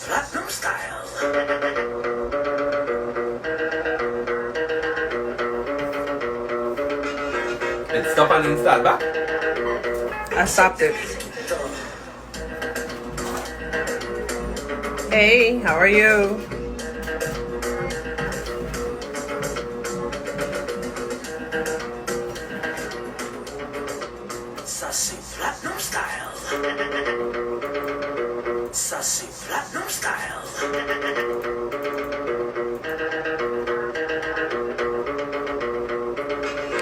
platinum style. And stop and install back. I stopped it. Hey, how are you? Sassy platinum style. Sassy platinum style.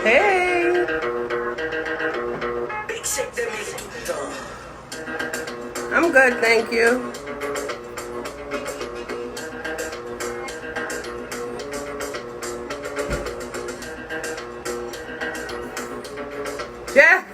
Hey. Big shake de mille tout le temps. I'm good, thank you. Yeah.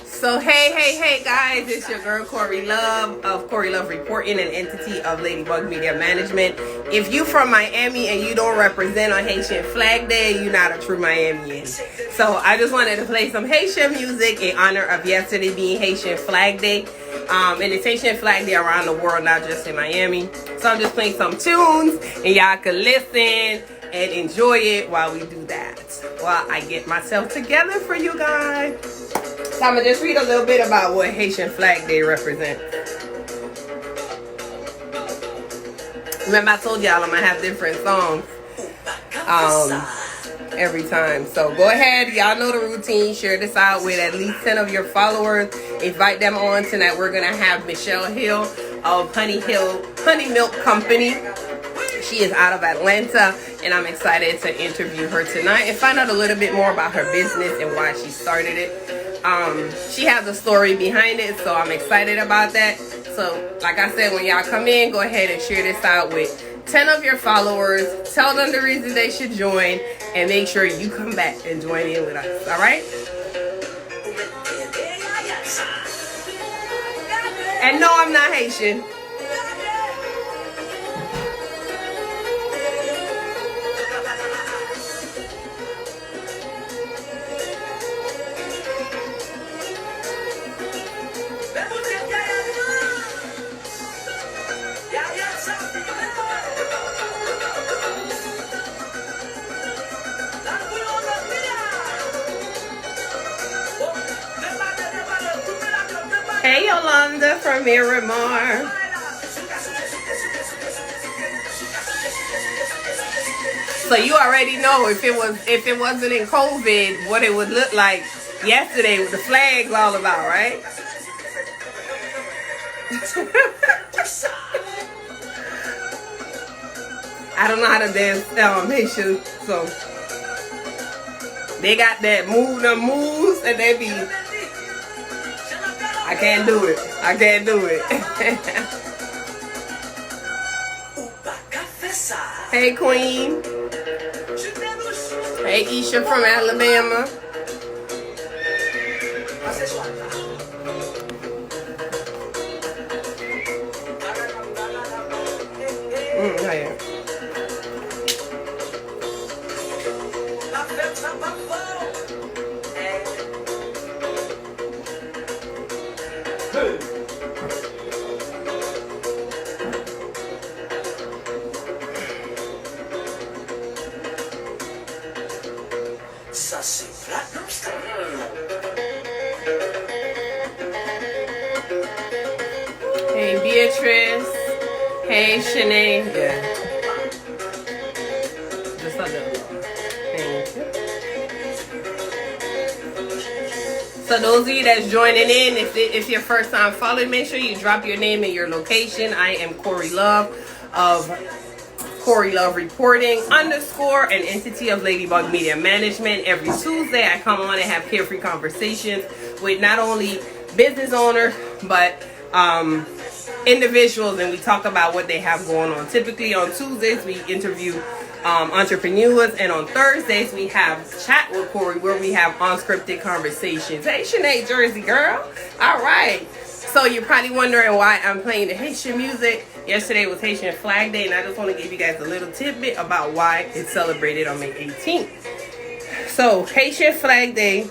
So hey guys, it's your girl Corey Love of Corey Love Reporting, an entity of Ladybug Media Management. If you from Miami and you don't represent on Haitian Flag Day, you're not a true Miamian. So I just wanted to play some Haitian music in honor of yesterday being Haitian Flag Day. And it's Haitian Flag Day around the world, not just in Miami. So I'm just playing some tunes and y'all can listen and enjoy it while we do that. While I get myself together for you guys. So I'm going to just read a little bit about what Haitian Flag Day represents. Remember I told y'all I'm going to have different songs every time. So go ahead. Y'all know the routine. Share this out with at least 10 of your followers. Invite them on tonight. We're going to have Michelle Hill of Honey Milk Company. She is out of Atlanta, and I'm excited to interview her tonight and find out a little bit more about her business and why she started it. She has a story behind it, so I'm excited about that. So, like I said, when y'all come in, go ahead and share this out with 10 of your followers. Tell them the reason they should join, and make sure you come back and join in with us, all right? And no, I'm not Haitian. Hey, Yolanda from Miramar. So you already know if it wasn't in COVID, what it would look like yesterday with the flags all about, right? I don't know how to dance Haitian, so they got that moves, and they be. I can't do it. Hey, Queen. Hey, Isha from Alabama. Yeah. Sassy platinum style. Hey, Beatrice. Hey, Shanae. Yeah. Just like that. Thank you. So those of you that's joining in, if your first time following, make sure you drop your name and your location. I am Corey Love of Corey Love Reporting _ an entity of Ladybug Media Management. Every Tuesday I come on and have carefree conversations with not only business owners but individuals, and we talk about what they have going on. Typically on Tuesdays we interview entrepreneurs, and on Thursdays we have Chat with Corey, where we have unscripted conversations. Hey, Shanae, Jersey girl. All right. So you're probably wondering why I'm playing the Haitian music. Yesterday was Haitian Flag Day, and I just want to give you guys a little tidbit about why it's celebrated on May 18th. So Haitian Flag Day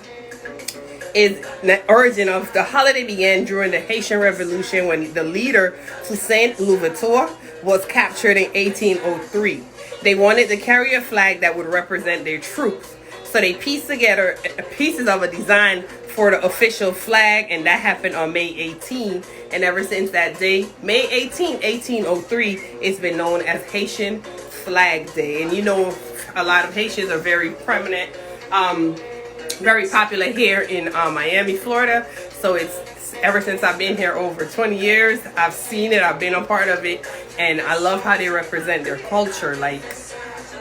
is the origin of the holiday began during the Haitian Revolution when the leader Toussaint Louverture was captured in 1803. They wanted to carry a flag that would represent their troops. So they pieced together pieces of a design for the official flag, and that happened on May 18. And ever since that day, May 18, 1803, it's been known as Haitian Flag Day. And you know, a lot of Haitians are very prominent, very popular here in Miami, Florida. So it's ever since I've been here over 20 years, I've seen it, I've been a part of it, and I love how they represent their culture like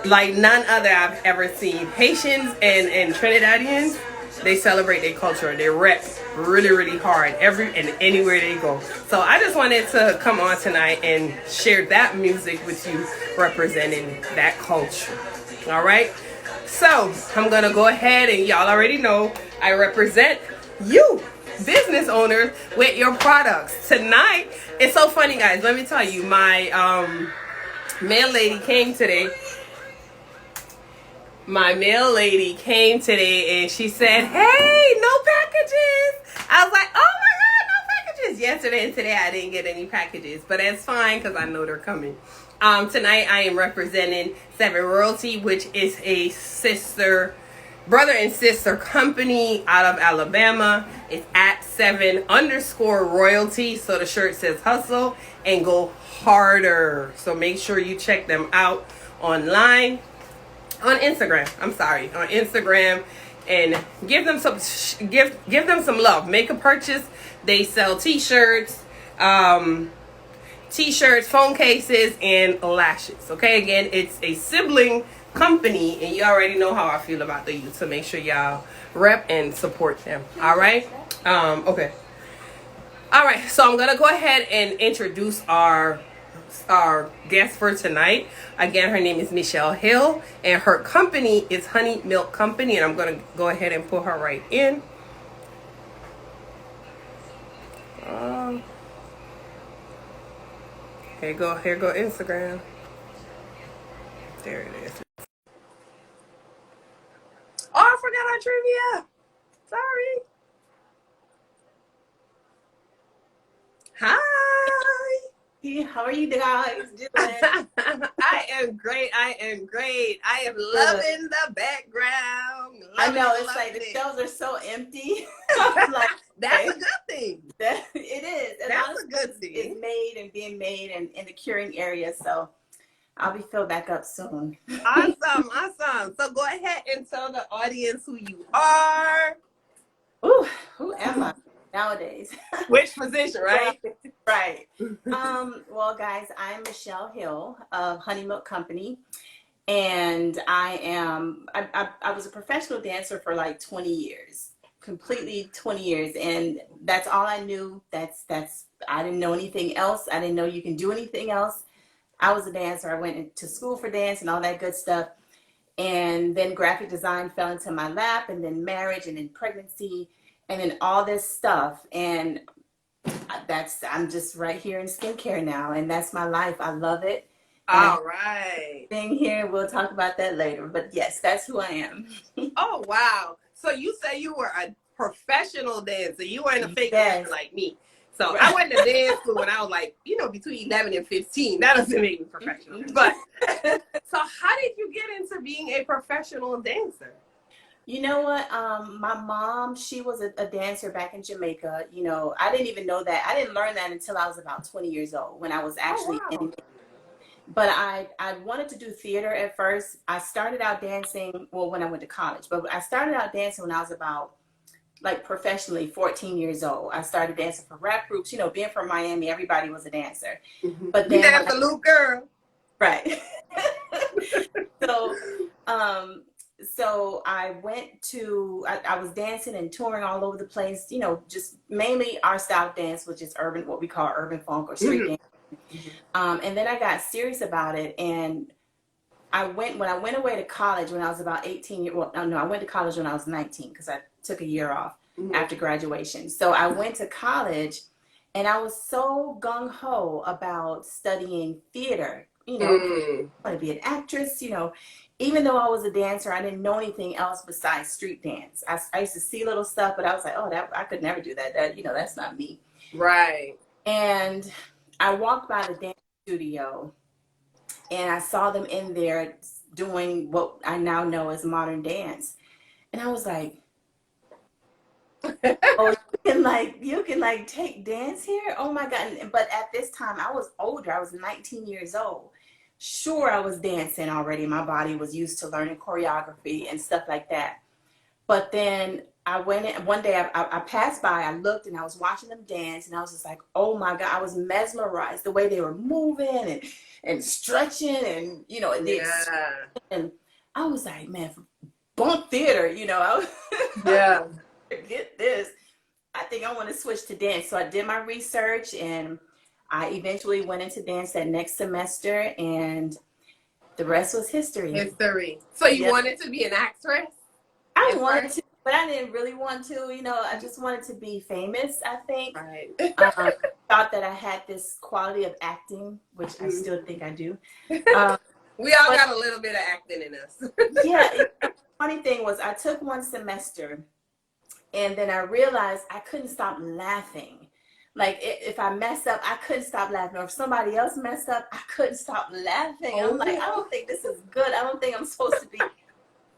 none other I've ever seen. Haitians and Trinidadians, they celebrate their culture. They rep really, really hard anywhere they go. So I just wanted to come on tonight and share that music with you, representing that culture. All right. So I'm gonna go ahead, and y'all already know I represent you, business owners, with your products tonight. It's so funny, guys. Let me tell you, my mail lady came today. My mail lady came today and she said, hey, no packages. I was like, oh my God, no packages. Yesterday and today I didn't get any packages, but it's fine because I know they're coming. Tonight I am representing 7 Royalty, which is a brother and sister company out of Alabama. It's at 7_Royalty. So the shirt says hustle and go harder. So make sure you check them out online. On Instagram, on Instagram, and give them some love. Make a purchase. They sell t-shirts, phone cases, and lashes. Okay, again, it's a sibling company, and you already know how I feel about the youth. So make sure y'all rep and support them. All right. Okay. All right. So I'm gonna go ahead and introduce our guest for tonight. Again, her name is Michelle Hill, and her company is Honey Milk Company, and I'm going to go ahead and put her right in. Here go Instagram. There it is. Oh, I forgot our trivia. Sorry. Hi. How are you guys doing? I am great. I am loving the background. I know, it's like the shelves are so empty. Like, that's a good thing. It is. And that's a good thing. It's made and being made and in the curing area. So I'll be filled back up soon. Awesome. So go ahead and tell the audience who you are. Ooh, who am I nowadays? Which position, right? Right. Well, guys, I'm Michelle Hill of Honey Milk Company, and I was a professional dancer for like 20 years, completely 20 years, and that's all I knew. I didn't know anything else. I didn't know you can do anything else. I was a dancer. I went to school for dance and all that good stuff, and then graphic design fell into my lap, and then marriage, and then pregnancy, and then all this stuff, and I'm just right here in skincare now, and that's my life. I love it. All right. Being here, we'll talk about that later. But yes, that's who I am. Oh wow! So you say you were a professional dancer. You weren't a fake dancer like me. So I went to dance school when I was like, between 11 and 15. That doesn't make me professional. But so how did you get into being a professional dancer? You know what? My mom, she was a dancer back in Jamaica. I didn't even know that. I didn't learn that until I was about 20 years old, when I was actually in. But I wanted to do theater at first. I started out dancing, when I went to college. But I started out dancing when I was about, professionally, 14 years old. I started dancing for rap groups. Being from Miami, everybody was a dancer. Mm-hmm. But then, that's a little girl. Right. So I went to, I was dancing and touring all over the place, just mainly our style of dance, which is urban, what we call urban funk or street dance. And then I got serious about it. And when I went away to college when I was about 18, I went to college when I was 19 because I took a year off after graduation. So I went to college, and I was so gung-ho about studying theater you know, 'cause I want to be an actress, you know. Even though I was a dancer, I didn't know anything else besides street dance. I used to see little stuff, but I was like, oh, that I could never do that. That, you know, that's not me. Right. And I walked by the dance studio and I saw them in there doing what I now know as modern dance. And I was like, oh, you can like take dance here? Oh my God. But at this time I was older. I was 19 years old. Sure, I was dancing already. My body was used to learning choreography and stuff like that. But then I went in one day, I passed by, I looked and I was watching them dance and I was just like, oh my God, I was mesmerized the way they were moving and stretching and, you know, and I was like, man, bump theater, you know, I was, yeah. Get this. I think I want to switch to dance. So I did my research and I eventually went into dance that next semester and the rest was history. So you wanted to be an actress? I wanted to, but I didn't really want to, you know, I just wanted to be famous, I think. Right. Thought that I had this quality of acting, which I still think I do. We all got a little bit of acting in us. Yeah. The funny thing was I took one semester and then I realized I couldn't stop laughing. Like if I mess up, I couldn't stop laughing. Or if somebody else messed up, I couldn't stop laughing. I'm like, I don't think this is good. I don't think I'm supposed to be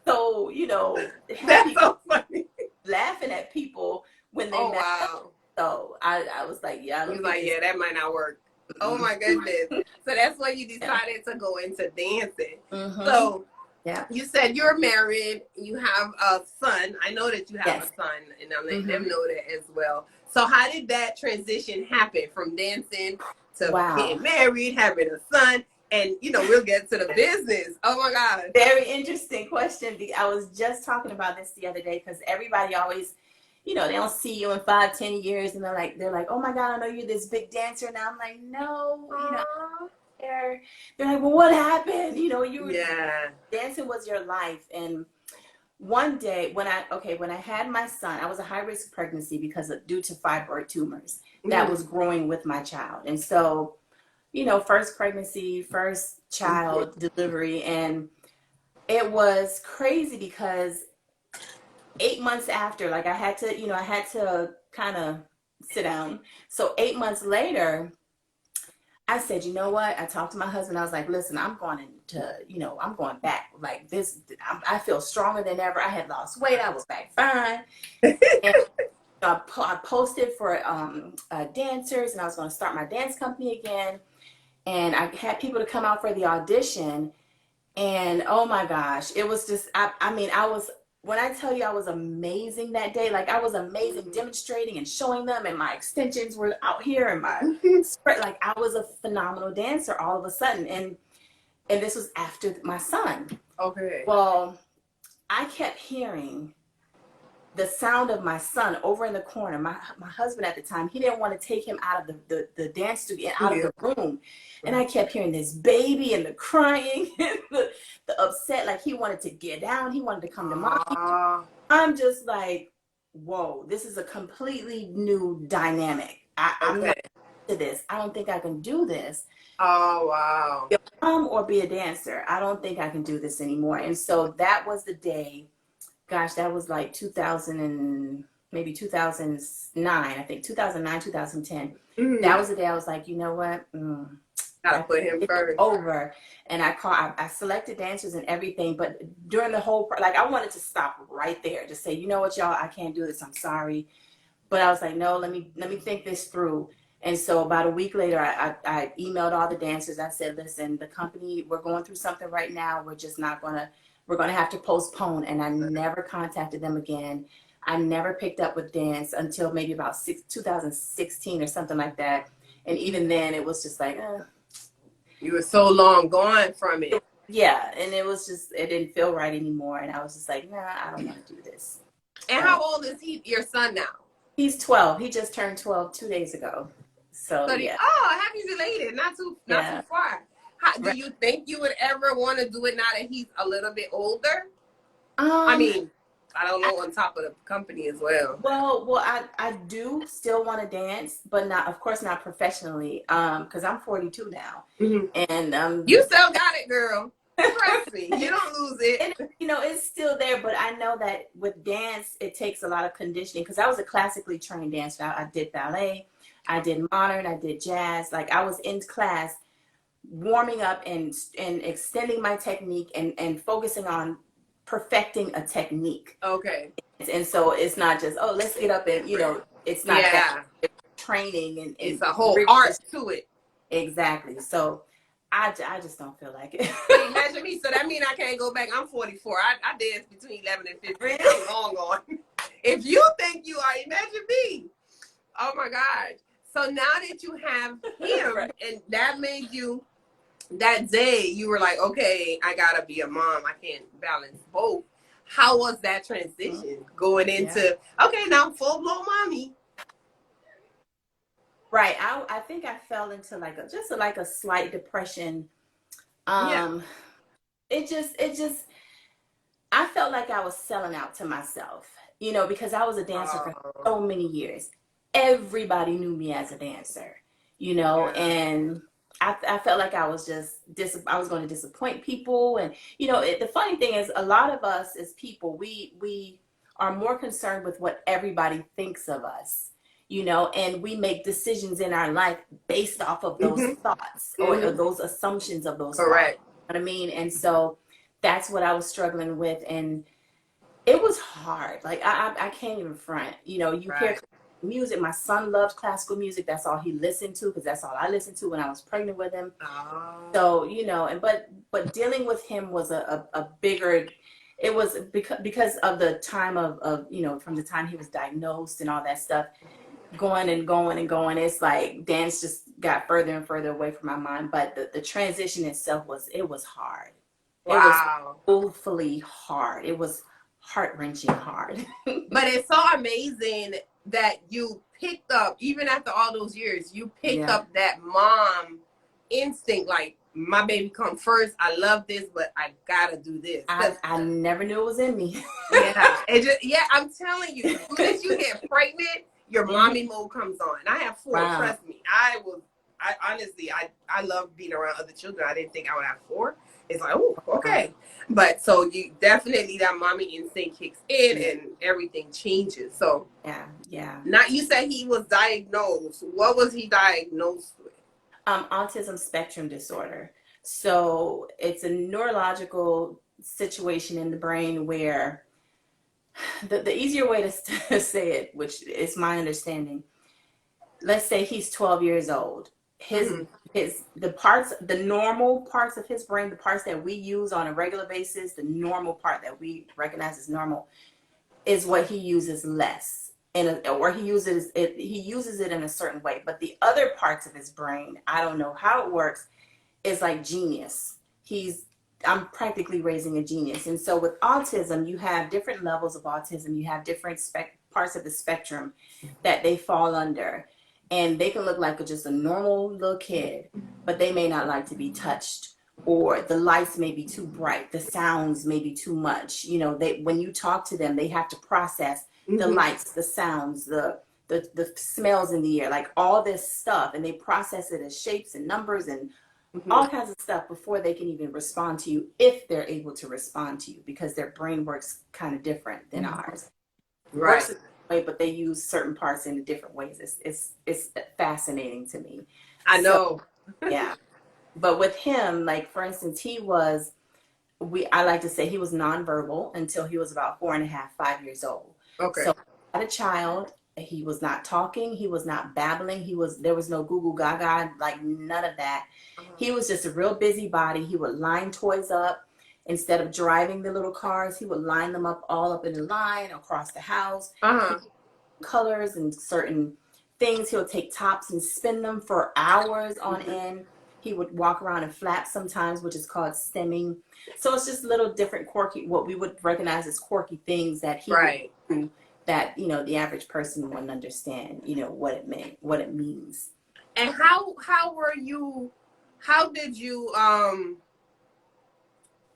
so, you know, happy. That's so funny. Laughing at people when they mess up. So I was like, yeah. That might not work. Oh my goodness. So that's why you decided to go into dancing. So yeah, you said you're married, you have a son. I know that you have a son, and I'm letting them know that as well. So how did that transition happen from dancing to getting married, having a son? And, you know, we'll get to the business. Oh, my God. Very interesting question. I was just talking about this the other day because everybody always, you know, they don't see you in 5-10 years. And they're like, oh, my God, I know you're this big dancer. And I'm like, no, you know, they're like, well, what happened? You know, you were dancing was your life. And one day when I had my son, I was a high-risk pregnancy due to fibroid tumors that was growing with my child. And so, you know, first pregnancy, first child delivery. And it was crazy because 8 months after, like I had to kind of sit down. So 8 months later, I said, you know what? I talked to my husband. I was like, listen, I'm going back like this. I feel stronger than ever. I had lost weight. I was back fine. And I posted for dancers and I was going to start my dance company again. And I had people to come out for the audition. And oh my gosh, it was just, when I tell you I was amazing that day, like I was amazing demonstrating and showing them, and my extensions were out here and my spread, like I was a phenomenal dancer all of a sudden. And this was after my son. Okay. Well, I kept hearing the sound of my son over in the corner. My husband at the time, he didn't want to take him out of the dance studio, out of the room. And I kept hearing this baby and the crying and the upset, like he wanted to get down. He wanted to come to mommy. I'm just like, whoa, this is a completely new dynamic. I'm not to this. I don't think I can do this. Oh, wow. Be a mom or be a dancer. I don't think I can do this anymore. And so that was the day. Gosh, that was like 2000 and maybe 2009, I think 2009, 2010. That was the day I was like, you know what? Gotta put him first. Over. And I selected dancers and everything, but during the whole, like I wanted to stop right there, just say, you know what, y'all, I can't do this. I'm sorry. But I was like, no, let me think this through. And so about a week later, I emailed all the dancers. I said, listen, the company, we're going through something right now. We're just not going to, we're going to have to postpone. And I never contacted them again. I never picked up with dance until maybe about 2016 or something like that. And even then it was just like, you were so long gone from it. Yeah. And it was just, it didn't feel right anymore. And I was just like, nah, I don't want to do this. And how old is your son now? He's 12. He just turned 12 2 days ago. So yeah. Happy belated. Not too far. Do you think you would ever want to do it now that he's a little bit older? I don't know, on top of the company as well. Well, I do still want to dance, but not, of course, not professionally. Because I'm 42 now, Mhm. and You still got it, girl. Trust me, you don't lose it. and, it's still there. But I know that with dance, it takes a lot of conditioning. Because I was a classically trained dancer. I did ballet, I did modern, I did jazz. Like I was in class, warming up and extending my technique and focusing on perfecting a technique. Okay. And so it's not just, oh, let's get up and, it's not that. It's training and it's a whole art to it. Exactly. So I just don't feel like it. Imagine me. So that means I can't go back. I'm 44. I danced between 11 and 15. I'm long gone. If you think you are, imagine me. Oh my gosh. So now that you have him, right, and that made you, that day you were like, okay, I gotta be a mom. I can't balance both. How was that transition going into, okay, now I'm full-blown mommy? Right. I think I fell into like a slight depression. It just I felt like I was selling out to myself, because I was a dancer for so many years. Everybody knew me as a dancer, and I felt like I was I was going to disappoint people. And, the funny thing is, a lot of us as people, we are more concerned with what everybody thinks of us, and we make decisions in our life based off of those thoughts or those assumptions of those Correct. thoughts. You know what I mean? And so that's what I was struggling with. And it was hard. Like, I can't even front. You hear music. My son loves classical music. That's all he listened to, because that's all I listened to when I was pregnant with him. So, but dealing with him was a bigger, it was because of the time of from the time he was diagnosed and all that stuff, going and going and going. It's like dance just got further and further away from my mind. But the transition itself was hard. Wow. It was woefully hard. It was heart-wrenching hard. But it's so amazing that you picked up, even after all those years, you picked up that mom instinct, like, my baby come first. I love this, but I gotta do this. I never knew it was in me. I'm telling you, as soon as you get pregnant, your mommy mode comes on. And I have 4, trust me. I honestly, I love being around other children. I didn't think I would have 4. It's like, oh, okay. But so you definitely, that mommy instinct kicks in and everything changes. So yeah. Now you said he was diagnosed. What was he diagnosed with? Autism spectrum disorder. So it's a neurological situation in the brain where the easier way to say it, which is my understanding, let's say he's 12 years old. The normal parts of his brain, the parts that we use on a regular basis, the normal part that we recognize as normal, is what he uses less, or he uses it in a certain way. But the other parts of his brain, I don't know how it works, is like genius. I'm practically raising a genius. And so with autism, you have different levels of autism. You have different parts of the spectrum that they fall under. And they can look like just a normal little kid, but they may not like to be touched, or the lights may be too bright, the sounds may be too much. When you talk to them, they have to process the lights, the sounds, the smells in the air, like all this stuff, and they process it as shapes and numbers and all kinds of stuff before they can even respond to you, if they're able to respond to you, because their brain works kind of different than ours. Right. But they use certain parts in different ways. It's fascinating to me. I know. Yeah. But with him, like, for instance, I like to say he was nonverbal until he was about 4.5, 5 years old. Okay. So as a child, he was not talking, he was not babbling, there was no goo goo gaga, like none of that. He was just a real busybody. He would line toys up. Instead of driving the little cars, he would line them up all up in a line across the house. Colors and certain things. He'll take tops and spin them for hours on end. He would walk around and flap sometimes, which is called stemming. So it's just little different quirky, what we would recognize as quirky things that he would do, that the average person wouldn't understand, what it meant, what it means. And how did you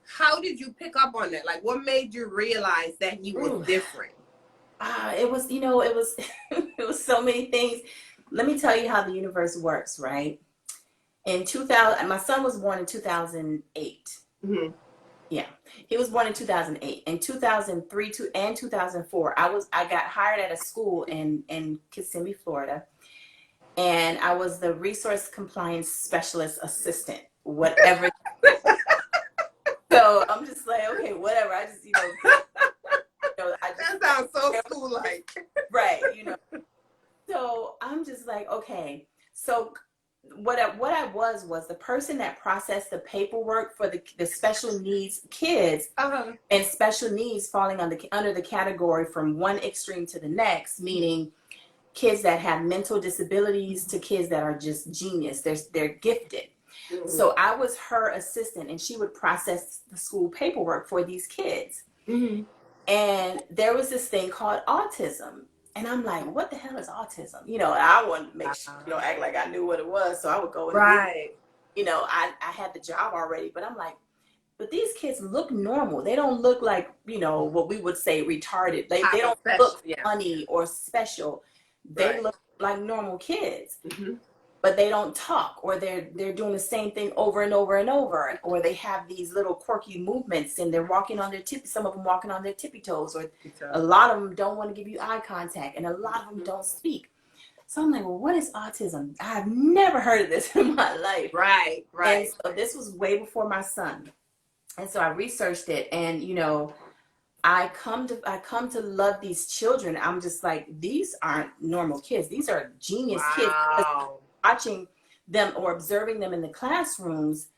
How did you pick up on that? Like, what made you realize that he was different? It was, it was, it was so many things. Let me tell you how the universe works, right? In 2000, my son was born in 2008. Mm-hmm. Yeah, he was born in 2008. In 2003 and 2004, I got hired at a school in Kissimmee, Florida, and I was the resource compliance specialist assistant, whatever. So I'm just like, okay, whatever. I just, That sounds so school-like. Right, So I'm just like, okay. So what I was the person that processed the paperwork for the special needs kids, and special needs falling under the category from one extreme to the next, meaning kids that have mental disabilities to kids that are just genius. They're gifted. Mm-hmm. So I was her assistant, and she would process the school paperwork for these kids. Mm-hmm. And there was this thing called autism. And I'm like, what the hell is autism? I wanted to make sure, act like I knew what it was. So I would go and I had the job already, but I'm like, but these kids look normal. They don't look like, what we would say retarded. They don't look funny or special. They look like normal kids. Mm-hmm. But they don't talk, or they're doing the same thing over and over and over, or they have these little quirky movements, and they're walking on their some of them walking on their tippy toes, or a lot of them don't want to give you eye contact, and a lot of them don't speak. So I'm like, well, what is autism? I've never heard of this in my life. Right. And so this was way before my son, and so I researched it, and I come to love these children. I'm just like, these aren't normal kids. These are genius kids. Watching them or observing them in the classrooms,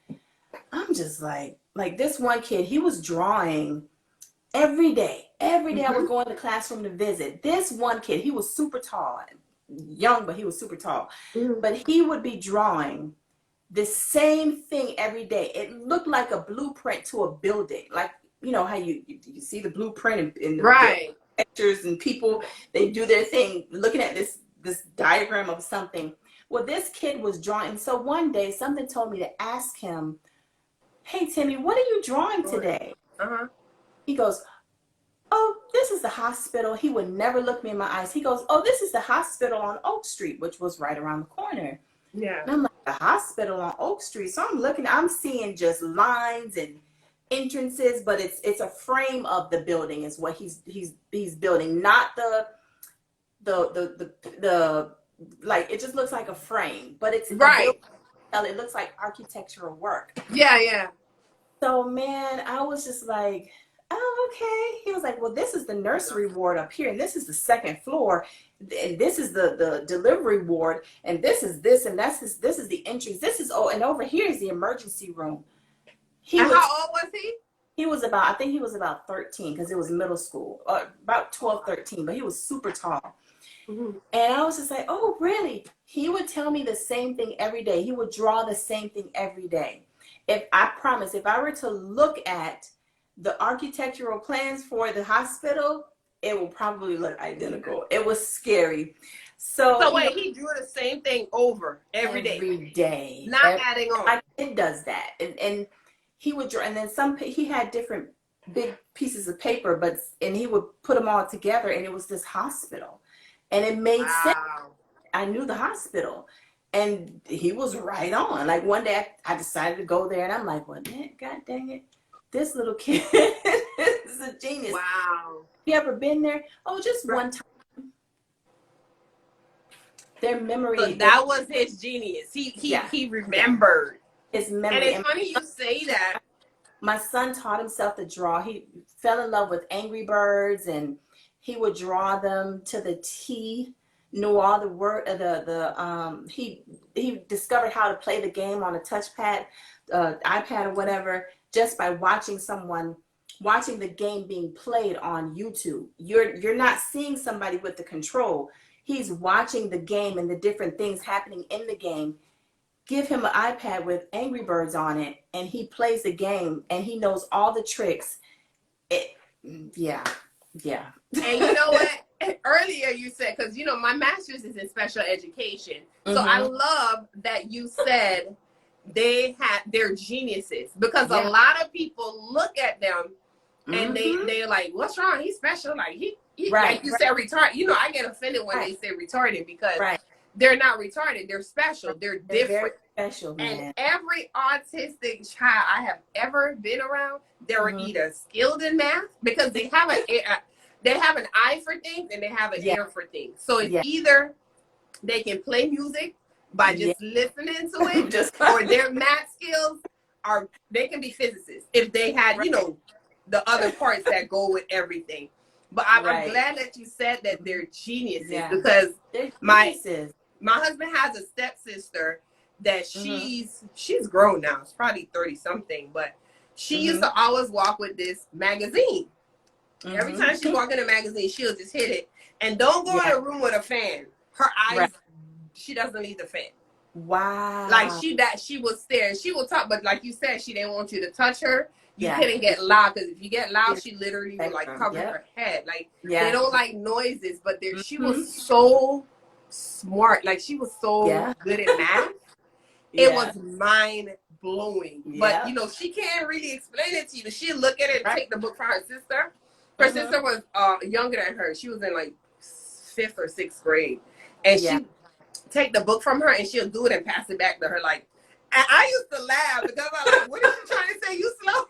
I'm just like this one kid, he was drawing every day. Every day I would go in the classroom to visit. This one kid, he was super tall, young, but he was super tall. But he would be drawing the same thing every day. It looked like a blueprint to a building. Like, how you see the blueprint in the pictures, and people, they do their thing looking at this diagram of something. Well, this kid was drawing. So one day, something told me to ask him, hey, Timmy, what are you drawing today? He goes, oh, this is the hospital. He would never look me in my eyes. He goes, oh, this is the hospital on Oak Street, which was right around the corner. Yeah. And I'm like, the hospital on Oak Street. So I'm seeing just lines and entrances, but it's a frame of the building is what he's building, not the like, it just looks like a frame, but it's right. It looks like architectural work. Yeah. So man, I was just like, oh, okay. He was like, well, this is the nursery ward up here, and this is the second floor, and this is the delivery ward, and this is this, and this is the entrance. And over here is the emergency room. How old was he? I think he was about 13, because it was middle school, about 12, 13, but he was super tall. Mm-hmm. And I was just like, oh, really? He would tell me the same thing every day. He would draw the same thing every day. If I were to look at the architectural plans for the hospital, it will probably look identical. It was scary. So wait, he drew the same thing over every day? Every day. Not adding on. My kid does that. And he would draw, and then he had different big pieces of paper, and he would put them all together, and it was this hospital. And it made sense. I knew the hospital, and he was right on. Like one day I decided to go there, and I'm like, well, man, God dang it. This little kid is a genius. Wow. You ever been there? Oh, just one time. Their memory. So that was his genius. He remembered. His memory. And it's funny you say that. My son taught himself to draw. He fell in love with Angry Birds, and he would draw them to the T, knew all the word, he discovered how to play the game on a touchpad, iPad or whatever, just by watching the game being played on YouTube. You're not seeing somebody with the control. He's watching the game and the different things happening in the game. Give him an iPad with Angry Birds on it, and he plays the game, and he knows all the tricks. Yeah. And you know what? Earlier you said, because my master's is in special education. Mm-hmm. So I love that you said they're geniuses, because Yeah. a lot of people look at them and Mhm. they're like, what's wrong? He's special. Like he Right, like you said, retarded. You know, I get offended when Right. they say retarded, because Right. they're not retarded. They're special. They're They're different. very special, And man. every autistic child I have ever been around, they were Mhm. either skilled in math, because they have an eye for things and they have an Yeah. ear for things. So it's Yeah. either they can play music by Yeah. just listening to it, Just or their math skills are, they can be physicists if they had, you know, the other parts that go with everything. But I'm Right. glad that you said that they're geniuses, Yeah. because They're my geniuses. husband has a stepsister that Mm-hmm. she's grown now. She's probably 30 something, but she used to always walk with this magazine. Every Mhm. time she walk in a magazine, she'll just hit it. And don't go in Yeah. a room with a fan. Her eyes, Right. she doesn't need the fan. Wow. Like she will stare. She will talk, but like you said, she didn't want you to touch her. You Yeah. couldn't get loud, because if you get loud, she literally will like Spectrum. cover Yep. her head. Like Yeah. they don't like noises, but she Mhm. was so smart. Like she was so Yeah. good at math. Yeah. It was mind blowing. But Yeah. you know, she can't really explain it to you. She'll look at it and Right. take the book from her sister. Her Mhm. sister was younger than her. She was in like 5th or 6th grade. And Yeah. she take the book from her and she'll do it and pass it back to her. Like, and I used to laugh because I was like, what is she trying to say? You slow?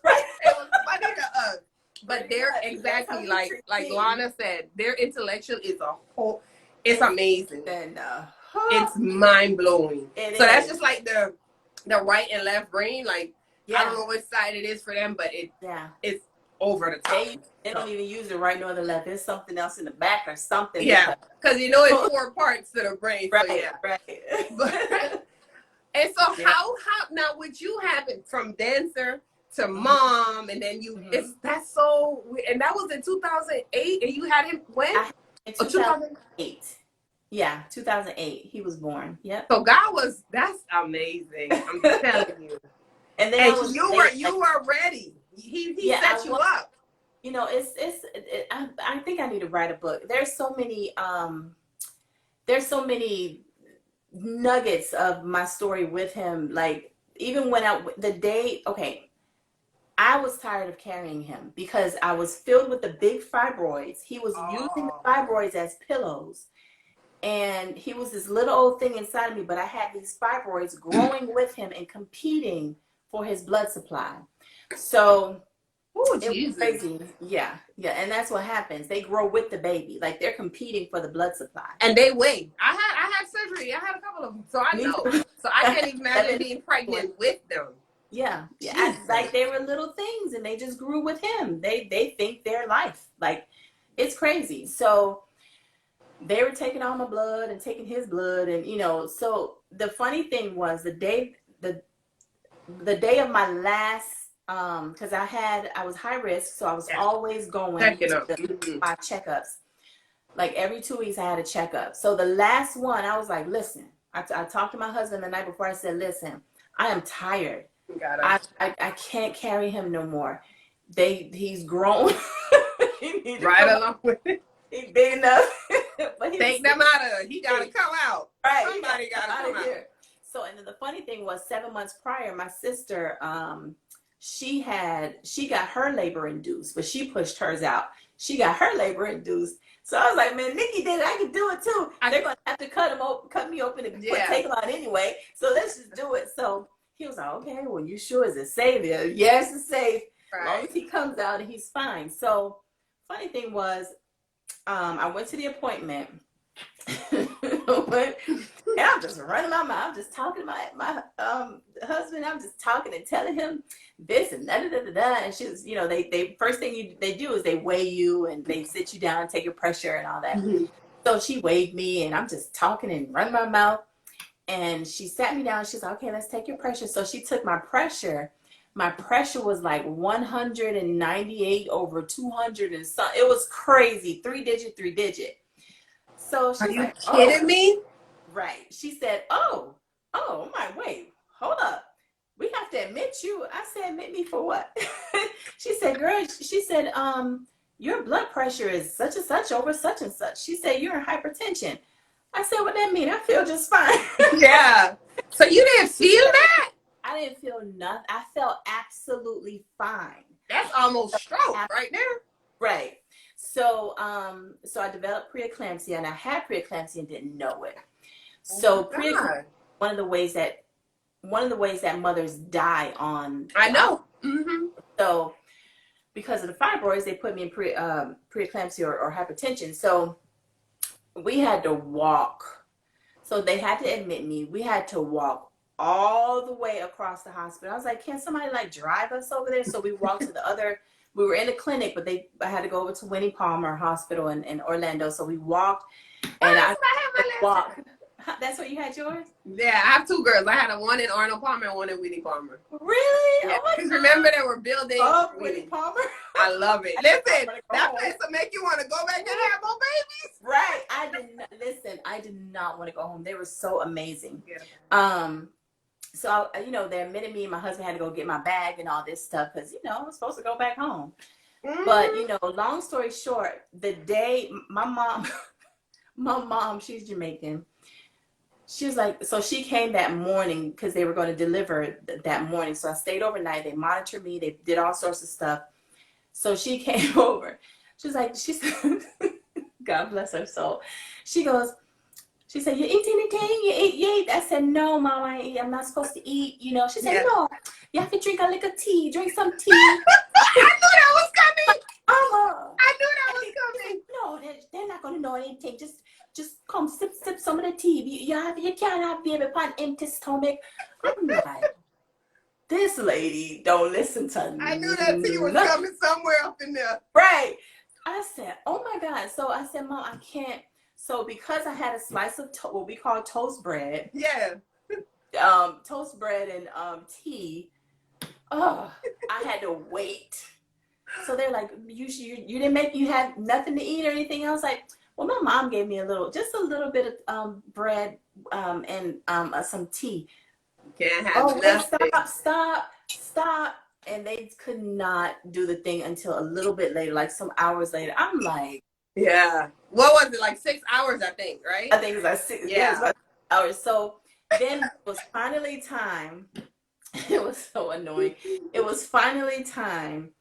Right. It was funny to us. But they're That's exactly how you like treat me. Lana said, their intellectual is it's amazing. And It's mind blowing. It So that's is. just like the right and left brain. Like yeah. I don't know which side it is for them, but Yeah. it's over the top. They don't even use the right nor the left. There's something else in the back or something. Yeah, because you know it's 4 parts to the brain. Right. So yeah. Right. But, and so Yeah. how now would you have it from dancer to mom, and then you that's so, and that was in 2008, and you had him when? In 2008. 2008. Yeah, 2008. He was born. Yep. So that's amazing. I'm telling you. And then And you were ready. He set you up. You know, I think I need to write a book. There's so many nuggets of my story with him. Like even when I was tired of carrying him because I was filled with the big fibroids. He was using the fibroids as pillows. And he was this little old thing inside of me, but I had these fibroids growing with him and competing for his blood supply. So it was crazy. Yeah. And that's what happens. They grow with the baby. Like they're competing for the blood supply. And they weigh. I had surgery. I had a couple of them. So I know. So I can't imagine being pregnant with them. Yeah. Like they were little things and they just grew with him. They think their life. Like it's crazy. So they were taking all my blood and taking his blood, and so the funny thing was the day of my last because I was high risk, so I was always going to my checkups. Like every 2 weeks I had a checkup. So the last one I was like, listen, I talked to my husband the night before. I said, listen, I am tired. I can't carry him no more. He's grown. Right along with it. He's big enough. But take them out of. He gotta come out. Right. Somebody gotta come out. So, and then the funny thing was, 7 months prior, my sister, she got her labor induced, but she pushed hers out. She got her labor induced. So I was like, man, Nikki did it. I can do it too. They're gonna have to cut me open and take them out anyway. So let's just do it. So he was like, okay, well, you sure is it safe? Yes, it's safe. Right. As long as he comes out and he's fine. So funny thing was, I went to the appointment and I'm just running my mouth. I'm just talking to my husband. I'm just talking and telling him this and da da da da da. And she was, they first thing they do is they weigh you and they sit you down, take your pressure and all that. Mm-hmm. So she weighed me and I'm just talking and running my mouth. And she sat me down. She's like, okay, let's take your pressure. So she took my pressure. My pressure was like 198 over 200 and something. It was crazy. 3 digit. So she's like, are you kidding me? Right. She said, oh my, wait, hold up. We have to admit you. I said, admit me for what? She said, girl, your blood pressure is such and such over such and such. She said, you're in hypertension. I said, what that mean? I feel just fine. Yeah. So you didn't feel that? I didn't feel nothing. I felt absolutely fine. That's almost stroke right there. Right. So, so I developed preeclampsia, and I had preeclampsia and didn't know it. So preeclampsia, one of the ways that mothers die on. I know. Mm-hmm. So because of the fibroids, they put me in preeclampsia or hypertension. So we had to walk. So they had to admit me. We had to walk all the way across the hospital. I was like, can somebody like drive us over there? So we walked to the other. We were in the clinic, but I had to go over to Winnie Palmer Hospital in Orlando. So we walked, and I walked. That's where you had yours? Yeah, I have two girls. I had one in Arnold Palmer and one in Winnie Palmer. Really? Yeah. Oh, Remember they were building Winnie Palmer? I love it. Listen, that place will make you want to go back and have more babies. Right. I did not want to go home. They were so amazing. Yeah. So, they admitted me and my husband had to go get my bag and all this stuff because, I was supposed to go back home. Mm-hmm. But, long story short, the day my mom, she's Jamaican. She was like, so she came that morning because they were going to deliver that morning. So I stayed overnight. They monitored me. They did all sorts of stuff. So she came over. She said, God bless her soul. She said, you eating anything? You ate? I said, no, Mom, I eat. I'm not supposed to eat. She said, no, you have to drink a little tea. Drink some tea. I knew that was coming. I knew that was coming. No, they're not going to know anything. Just come sip some of the tea. You can't have baby upon empty stomach. I'm like, this lady don't listen to me. I knew that tea was coming somewhere up in there. Right. I said, oh my God. So I said, Mom, I can't. So because I had a slice of what we call toast bread. Yeah. Toast bread and tea. I had to wait. So they're like, you didn't you had nothing to eat or anything else? Like, well, my mom gave me just a little bit of bread and some tea. Can't have nothing. Stop. And they could not do the thing until a little bit later, like some hours later. I'm like, yeah. What was it, like 6 hours, I think, right? I think it was like 6 hours. So then it was finally time. It was so annoying. It was finally time.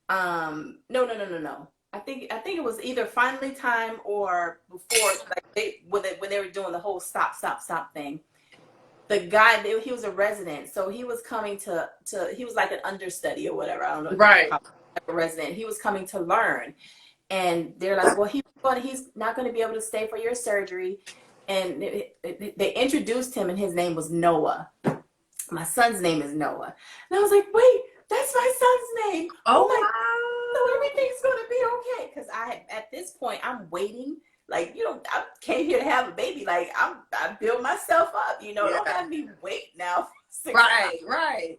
No. I think it was either finally time or before, like when they were doing the whole stop thing. The guy, he was a resident, so he was coming to he was like an understudy or whatever. I don't know. Right. A resident. He was coming to learn, and they're like, well, he's not going to be able to stay for your surgery. And they introduced him, and his name was Noah. My son's name is Noah, and I was like, wait, that's my son's name. Oh my my. So everything's going to be okay. Because at this point, I'm waiting. Like, I came here to have a baby. Like, I build myself up. Don't have me wait now for 6 hours. Right.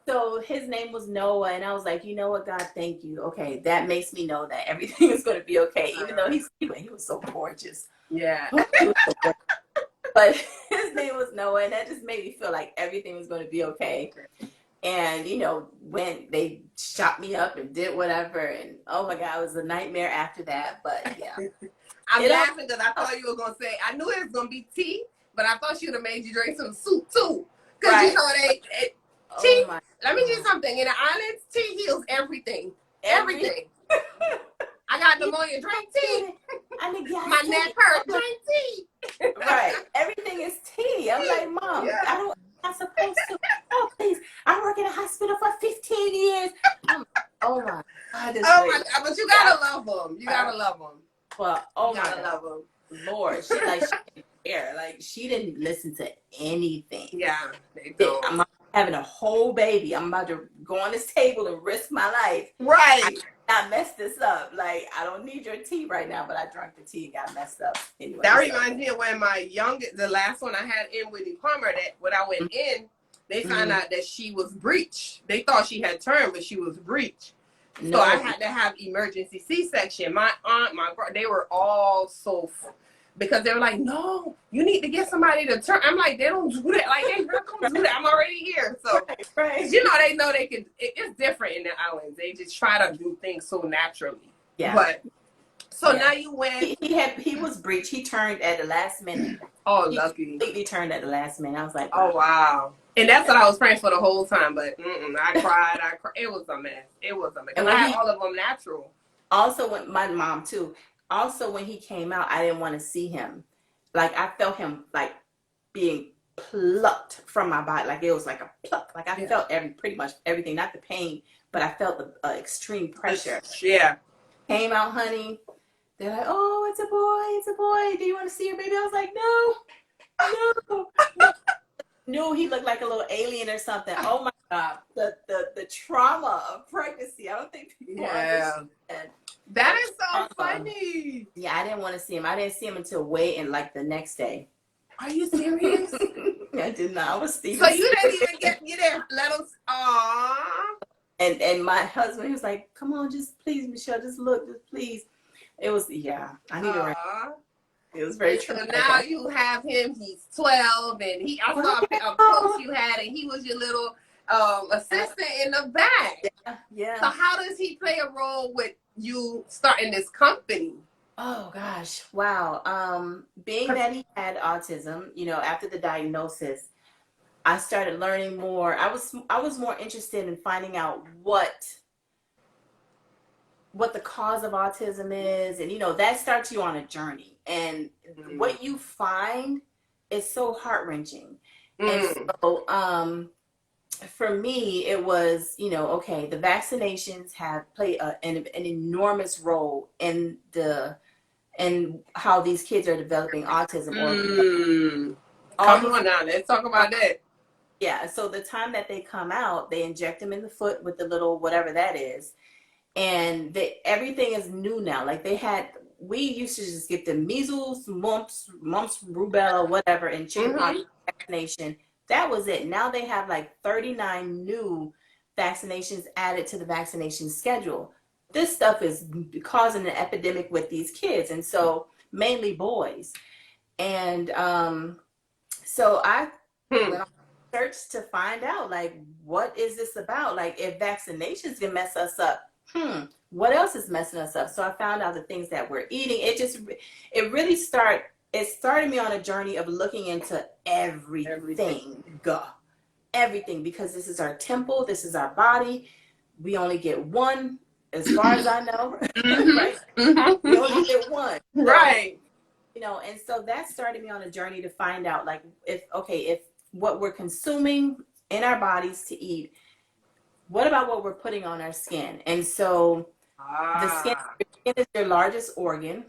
So his name was Noah. And I was like, you know what, God, thank you. Okay, that makes me know that everything is going to be okay. Even though he was so gorgeous. Yeah. But his name was Noah. And that just made me feel like everything was going to be okay. And, when they shot me up and did whatever, and oh my God, it was a nightmare after that. But yeah. I'm laughing because I thought you were going to say, I knew it was going to be tea, but I thought she would have made you drink some soup too. Because tea, let me tell you something. In the islands, tea heals everything. Everything. I got pneumonia, drink tea. My neck hurt, drink tea. Right. Everything is tea. I'm like, Mom, I'm not supposed to. Oh, please. I work in a hospital for 15 years. Oh my God. But you got to love them. You got to love them. Well, oh my God. Lord, she didn't care. Like, she didn't listen to anything. Yeah, they don't. I'm having a whole baby. I'm about to go on this table and risk my life. Right. I messed this up. Like, I don't need your tea right now, but I drank the tea and got messed up. Anyway, that reminds me of when the last one I had in Winnie Palmer, that when I went in, they found out that she was breech. They thought she had turned, but she was breech. So I had to have emergency C-section. My aunt, my brother, they were all because they were like, no, you need to get somebody to turn. I'm like, they don't do that. Like, they don't do that. I'm already here. So, right. They know they can. It's different in the islands. They just try to do things so naturally. Yeah. But now you went. He was breech. He turned at the last minute. Oh, he lucky. Completely turned at the last minute. I was like, oh wow. And that's what I was praying for the whole time. But I cried. It was a mess. It was a mess. And Because I had all of them natural. also, when my mom too, also when he came out, I didn't want to see him. Like I felt him like being plucked from my body. Like it was like a pluck. Like I felt pretty much everything, not the pain, but I felt the extreme pressure. Yeah. Came out, honey. They're like, oh, it's a boy, it's a boy. Do you want to see your baby? I was like, no, no. Knew he looked like a little alien or something. Oh my God. The trauma of pregnancy. I don't think people understand. That is so funny. Yeah, I didn't want to see him. I didn't see him until way in like the next day. Are you serious? I did not. I was Steven. So you didn't even you didn't let us. Aww. And my husband, he was like, come on, just please, Michelle, just look, just please. It was, I need to. It was very true. So now you have him. He's 12, and I saw a post you had, and he was your little assistant in the back. Yeah. So how does he play a role with you starting this company? Oh gosh, wow. Being that he had autism, after the diagnosis, I started learning more. I was more interested in finding out what the cause of autism is, and that starts you on a journey. And what you find is so heart-wrenching. And so for me, it was, okay, the vaccinations have played an enormous role in how these kids are developing autism. Come on now, let's talk about that. Yeah, so the time that they come out, they inject them in the foot with the little whatever that is. And everything is new now. Like we used to just get the measles, mumps, rubella, whatever, and chickenpox vaccination. That was it. Now they have like 39 new vaccinations added to the vaccination schedule. This stuff is causing an epidemic with these kids, and so mainly boys. And so I went on search to find out, like, what is this about? Like, if vaccinations can mess us up, what else is messing us up? So I found out the things that we're eating. It started me on a journey of looking into everything, because this is our temple, this is our body. We only get one, as far as I know, right? We only get one, right? And so that started me on a journey to find out, like, if what we're consuming in our bodies to eat, what about what we're putting on our skin? And so the skin is your largest organ,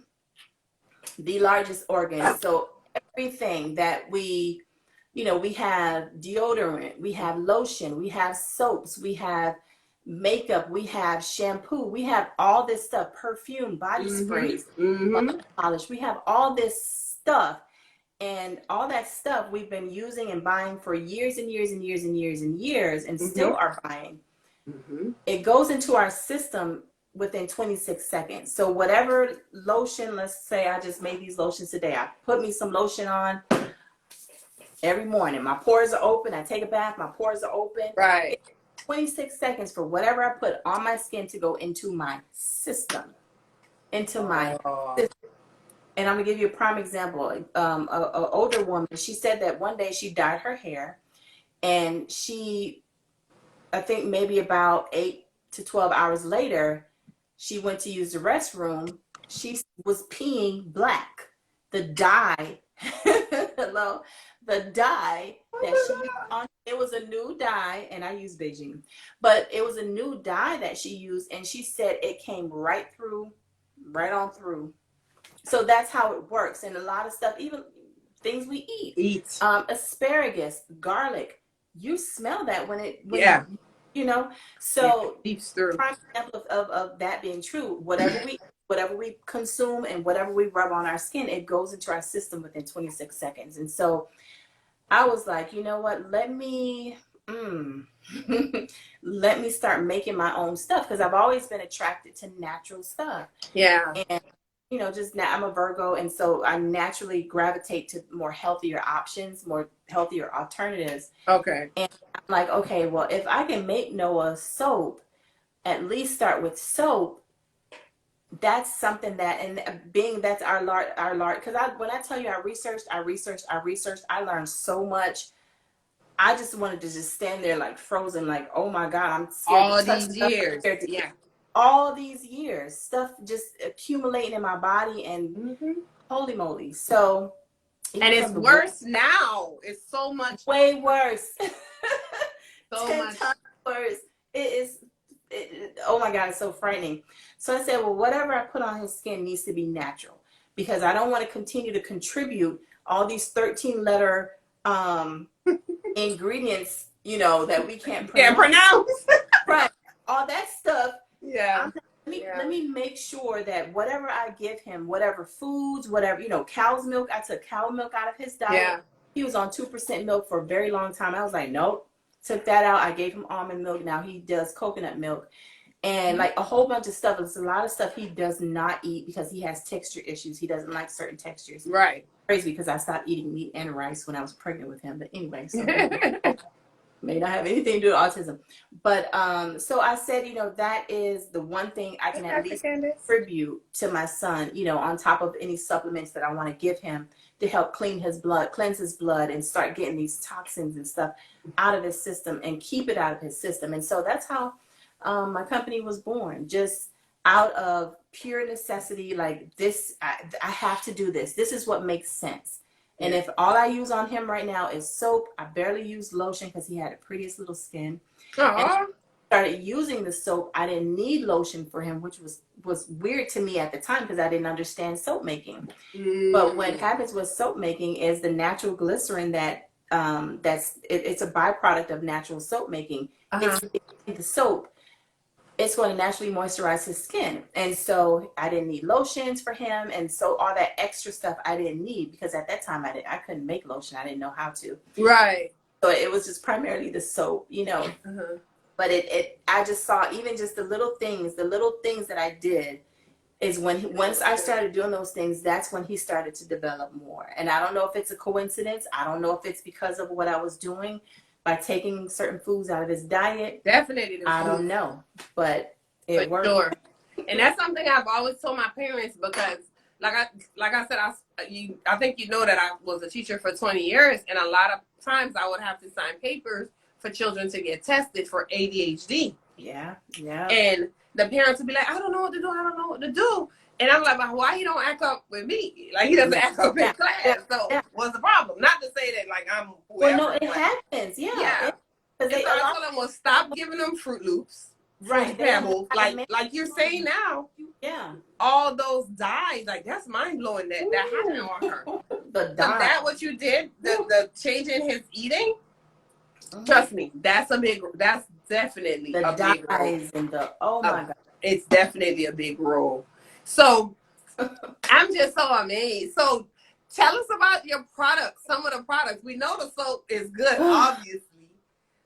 the largest organ. So everything that we have deodorant, we have lotion, we have soaps, we have makeup, we have shampoo, we have all this stuff, perfume, body sprays, polish. We have all this stuff. And all that stuff we've been using and buying for years and years and years and years and years, and still are buying. It goes into our system within 26 seconds. So whatever lotion, let's say I just made these lotions today. I put me some lotion on every morning. My pores are open. I take a bath. My pores are open. Right. 26 seconds for whatever I put on my skin to go into my system. And I'm gonna give you a prime example. An older woman, she said that one day she dyed her hair, and I think maybe about 8 to 12 hours later, she went to use the restroom. She was peeing black. The dye, the dye that she used on, it was a new dye, and I use Beijing, but it was a new dye that she used, and she said it came right on through. So that's how it works. And a lot of stuff, even things we eat. Asparagus, garlic, you smell that when so prime example of that being true, whatever we consume and whatever we rub on our skin, it goes into our system within 26 seconds. And so I was like, you know what, let me start making my own stuff, because I've always been attracted to natural stuff. Yeah. And just now I'm a Virgo, and so I naturally gravitate to more healthier options, more healthier alternatives. Okay. And I'm like, okay, well, if I can make Noah soap, at least start with soap. That's something that, and that's our large, because when I tell you I researched, I learned so much. I just wanted to just stand there like frozen, like, oh my God, I'm scared All to touch these stuff. years. Scared to Yeah. all these years, stuff just accumulating in my body, and holy moly. So, And it's worse now. It's so much. Way worse. So 10 much. times worse. Oh my God, it's so frightening. So I said, well, whatever I put on his skin needs to be natural, because I don't want to continue to contribute all these 13-letter ingredients, that we can't pronounce. Right. All that stuff. Yeah. Let me make sure that whatever I give him, whatever foods, whatever, cow's milk, I took cow milk out of his diet. Yeah. He was on 2% milk for a very long time. I was like, nope. Took that out. I gave him almond milk. Now he does coconut milk. And like a whole bunch of stuff. There's a lot of stuff he does not eat because he has texture issues. He doesn't like certain textures. Right. Crazy, because I stopped eating meat and rice when I was pregnant with him. But anyway, so may not have anything to do with autism. But so I said, that is the one thing I can at least contribute to my son, on top of any supplements that I want to give him to help cleanse his blood and start getting these toxins and stuff out of his system and keep it out of his system. And so that's how my company was born, just out of pure necessity. Like this, I have to do this. This is what makes sense. And if all I use on him right now is soap, I barely use lotion because he had the prettiest little skin. And started using the soap. I didn't need lotion for him, which was weird to me at the time because I didn't understand soap making. But what happens with soap making is the natural glycerin that it's a byproduct of natural soap making. It's the soap. It's going to naturally moisturize his skin. And so I didn't need lotions for him. And so all that extra stuff I didn't need, because at that time I couldn't make lotion. I didn't know how to. Right. So it was just primarily the soap, But I just saw even just the little things that I did is once I started doing those things, that's when he started to develop more. And I don't know if it's a coincidence. I don't know if it's because of what I was doing by taking certain foods out of his diet. Definitely. I don't know, but it worked. Sure. And that's something I've always told my parents, because like I said, I think that I was a teacher for 20 years, and a lot of times I would have to sign papers for children to get tested for ADHD. Yeah. And the parents would be like, I don't know what to do. And I'm like, well, why he don't act up with me? Like, he doesn't act up in class. So what's the problem? Not to say that, like, I'm whoever. Well, no, it happens. Yeah. Because I told them, well, stop giving them Fruit Loops. Right. Pebbles. Like you're saying now. Yeah. All those dyes, like, that's mind-blowing that happened on her. The dye. So that what you did, the change in his eating, trust me, that's definitely the a big role. And oh my God. It's definitely a big role. So I'm just so amazed. So tell us about your products, some of the products. We know the soap is good, obviously.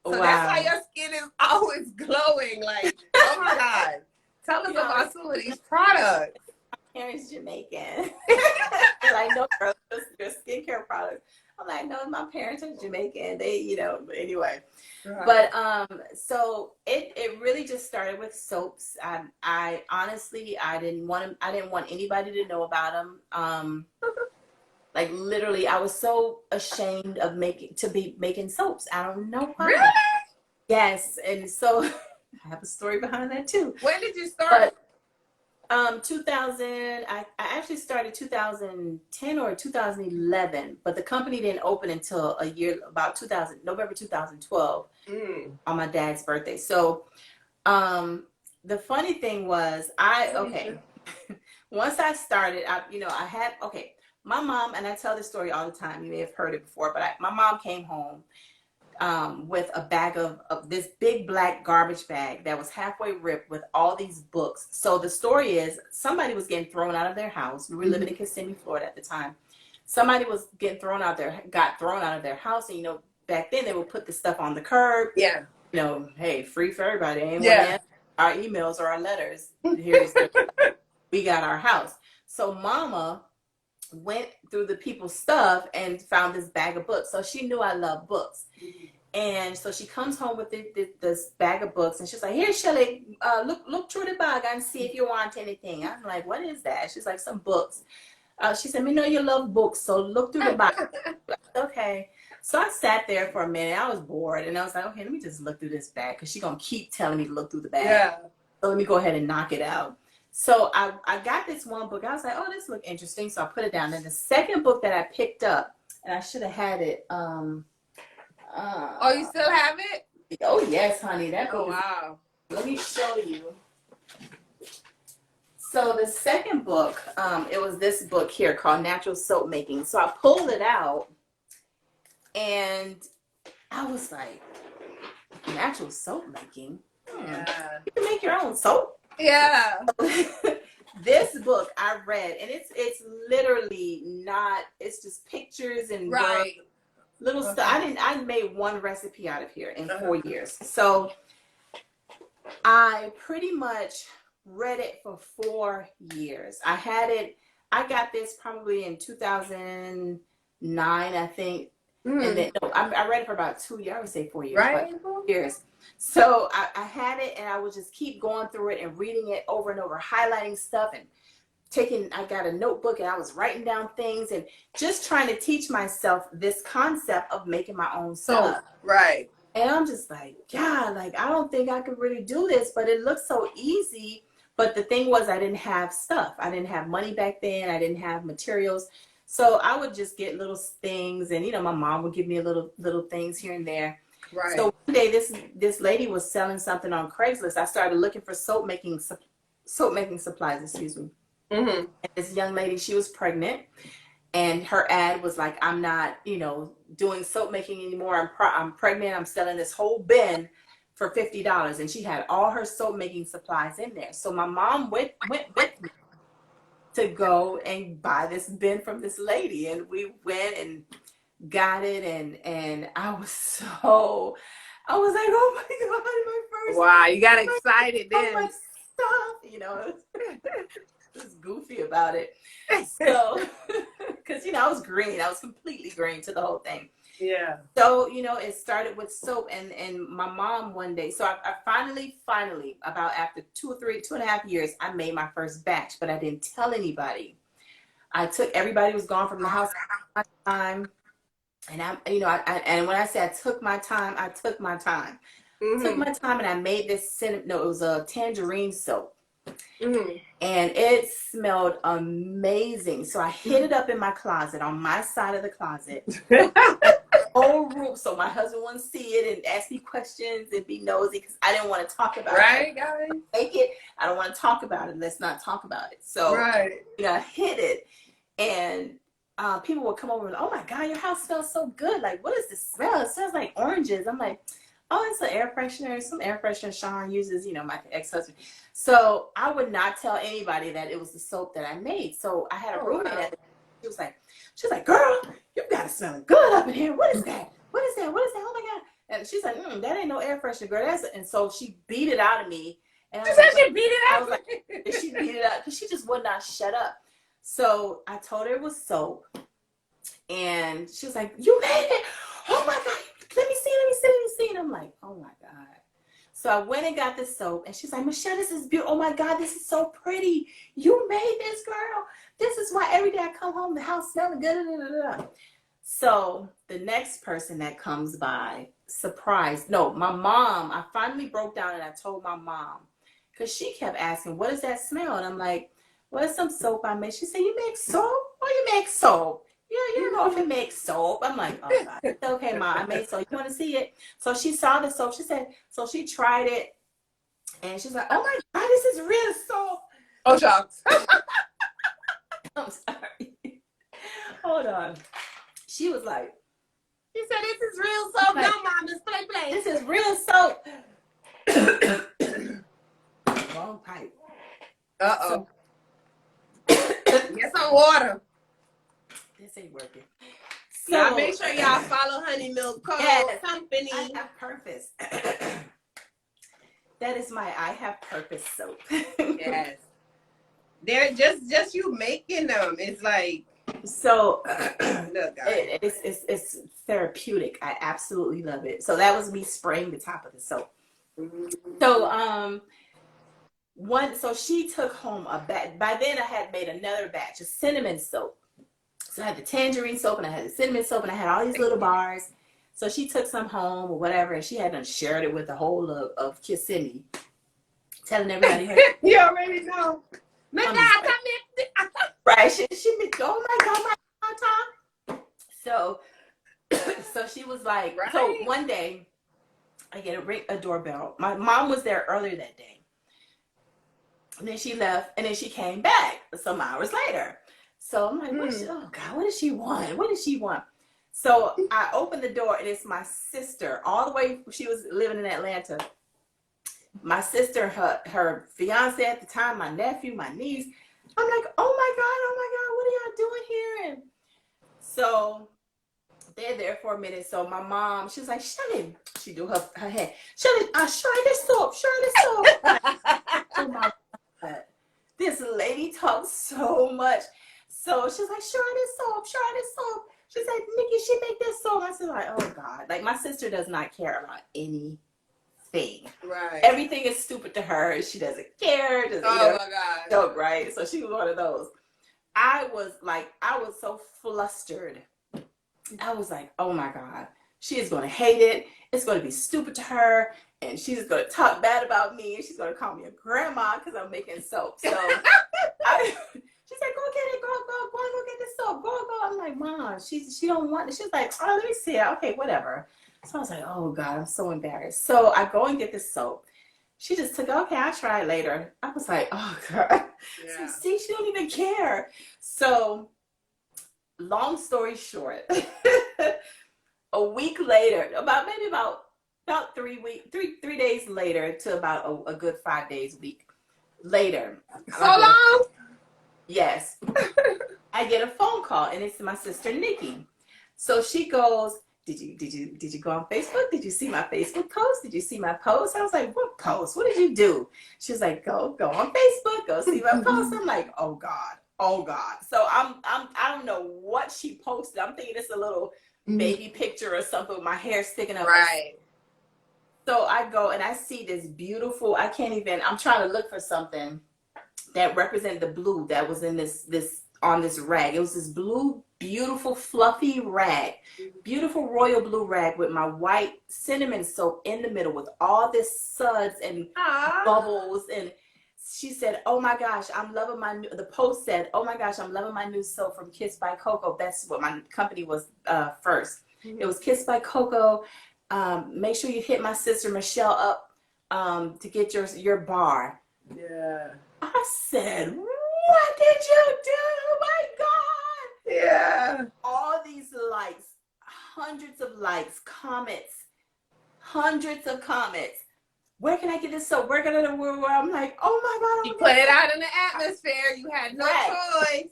So that's why your skin is always glowing. Like, oh my God. Tell us about some of these products. My parents Jamaican. Like, no, girl, your skincare products. I'm like, no, my parents are Jamaican. They, but anyway. Right. But so it really just started with soaps. I honestly, I didn't want anybody to know about them. Like, literally, I was so ashamed of making soaps. I don't know why. Really? Yes, and so I have a story behind that too. When did you start? But 2000. I actually started 2010 or 2011, but the company didn't open until about November 2012 on my dad's birthday. So the funny thing was, once I started, my mom, and I tell this story all the time. You may have heard it before, but my mom came home with a bag of this big black garbage bag that was halfway ripped with all these books. So the story is, somebody was getting thrown out of their house. We were living in Kissimmee, Florida at the time. Somebody was got thrown out of their house. And, back then they would put the stuff on the curb. Yeah. Hey, free for everybody. Ain't our emails or our letters. We got our house. So Mama went through the people's stuff and found this bag of books. So she knew I love books. And so she comes home with this bag of books, and she's like, here, Shelly, look through the bag and see if you want anything. I'm like, what is that? She's like, some books. She said, me know you love books, so look through the bag. Okay. So I sat there for a minute. I was bored, and I was like, okay, let me just look through this bag because she's gonna keep telling me to look through the bag. Yeah. So let me go ahead and knock it out. So I got this one book. I was like, oh, this looks interesting. So I put it down. Then the second book that I picked up, and I should have had it. Oh, you still have it? Oh yes, honey. That book. Oh, wow. Let me show you. So the second book, it was this book here called Natural Soap Making. So I pulled it out, and I was like, natural soap making? Yeah. You can make your own soap? Yeah. This book I read, and it's literally not, it's just pictures and Right. little stuff. I made one recipe out of here in 4 years. So I pretty much read it for 4 years. I got this probably in 2009, I think. And then I read it for about 2 years. I would say 4 years. Right. 4 years. So I had it, and I would just keep going through it and reading it over and over, highlighting stuff and I got a notebook, and I was writing down things and just trying to teach myself this concept of making my own stuff. Right. And I'm just like, God, like, I don't think I could really do this, but it looks so easy. But the thing was, I didn't have stuff. I didn't have money back then. I didn't have materials. So I would just get little things, and, my mom would give me little things here and there. Right. So one day, this lady was selling something on Craigslist. I started looking for soap making supplies, excuse me. Mm-hmm. And this young lady, she was pregnant, and her ad was like, I'm not, doing soap making anymore. I'm pregnant. I'm selling this whole bin for $50. And she had all her soap making supplies in there. So my mom went with me to go and buy this bin from this lady. And we went and got it. And I was like, oh my God, my first. Wow, you got excited then. My stuff, was goofy about it. So, because, I was green. I was completely green to the whole thing. Yeah. So, it started with soap, and my mom one day, so I finally, about after 2.5 years, I made my first batch, but I didn't tell anybody. Everybody was gone from the house at my time. And and when I say I took my time, I took my time. Mm-hmm. Took my time, and I made this, it was a tangerine soap. Mm-hmm. And it smelled amazing. So I hid it up in my closet, on my side of the closet. Whole room, so my husband wouldn't see it and ask me questions and be nosy, because I didn't want to talk about it. Right, guys? Take it. I don't want to talk about it. Let's not talk about it. So right. I hid it, and people would come over and, oh my God, your house smells so good. Like, what is this smell? It smells like oranges. I'm like, oh, it's an air freshener. Some air freshener Sean uses, my ex-husband. So I would not tell anybody that it was the soap that I made. So I had a roommate at the time. She was like, girl, you got it smelling good up in here. What is that? What is that? What is that? Oh my God. And she's like, that ain't no air freshener, girl. And so she beat it out of me. And She said she beat it out. I was like, she beat it out because she just would not shut up. So I told her it was soap. And she was like, you made it. Oh my God. Let me see. And I'm like, oh my God. So I went and got this soap, and she's like, Michelle, this is beautiful. Oh my God, this is so pretty. You made this, girl. This is why every day I come home, the house smelling good. So the next person that comes by, surprised. No, my mom, I finally broke down and I told my mom, because she kept asking, what is that smell? And I'm like, well, it's some soap I made. She said, you make soap? Oh, you make soap? Yeah, you know if it makes soap. I'm like, oh God, it's okay, Mom. I made soap. You want to see it? So she saw the soap. She said, so she tried it, and she's like, oh my God, this is real soap. Oh, shucks. I'm sorry. Hold on. She was like, She said, this is real soap. Like, No, Mom, just play. this is real soap. Wrong pipe. Uh-oh. Get some water. This ain't working. So make sure y'all follow Honey Milk Company. I have purpose. That is my I have purpose soap. Yes. They're just you making them. It's like, so look, guys. it's therapeutic. I absolutely love it. So that was me spraying the top of the soap. Mm-hmm. So so she took home a batch. By then I had made another batch of cinnamon soap. So I had the tangerine soap, and I had the cinnamon soap, and I had all these little bars. So she took some home or whatever, and she hadn't shared it with the whole of Kissimmee, telling everybody her. You already know. Right? She be, oh my God, my time. So, so she was like, Right. so one day I get a doorbell. My mom was there earlier that day. And then she left, and then she came back some hours later. So I'm like, oh God, what does she want? What does she want? So I opened the door, and it's my sister, all the way, she was living in Atlanta. My sister, her fiance at the time, my nephew, my niece. I'm like, oh my God, what are y'all doing here? And so they're there for a minute. So my mom, she's like, Shirley, she do her head. Shirley, this soap. Oh my God. This lady talks so much. So she's like, this soap. She said, Nikki, she make this soap. I said, like, oh God. Like, my sister does not care about anything. Right. Everything is stupid to her. She doesn't care. Oh my God. Joke, right? So she was one of those. I was so flustered. I was like, oh my God, she is going to hate it. It's going to be stupid to her. And she's going to talk bad about me. And she's going to call me a grandma because I'm making soap. So she said, go get it. Go get this soap. Go. I'm like, Mom, she don't want it. She's like, oh, let me see it. Okay, whatever. So I was like, oh God, I'm so embarrassed. So I go and get this soap. She just took, okay, I'll try it later. I was like, oh God. Yeah. So, see, she don't even care. So long story short, a week later, about 3 days later to about a good 5 days a week later. So long? Yes. I get a phone call, and it's my sister Nikki. So she goes, did you go on Facebook? Did you see my Facebook post? Did you see my post? I was like, what post? What did you do? She was like, go on Facebook, go see my post. I'm like, oh God. So I don't know what she posted. I'm thinking it's a little baby picture or something with my hair sticking up. Right. So I go and I see this beautiful, I'm trying to look for something that represented the blue that was in this on this rag. It was this blue, beautiful, fluffy rag, beautiful royal blue rag with my white cinnamon soap in the middle with all this suds and bubbles. And she said, oh my gosh, the post said, oh my gosh, I'm loving my new soap from Kiss by Coco. That's what my company was first. It was Kiss by Coco. Make sure you hit my sister Michelle up to get your bar. Yeah. I said, what did you do? My God. Yeah. All these likes, hundreds of likes, comments, hundreds of comments. Where can I get this soap? I'm like, oh my God. You put it out in the atmosphere. You had no choice.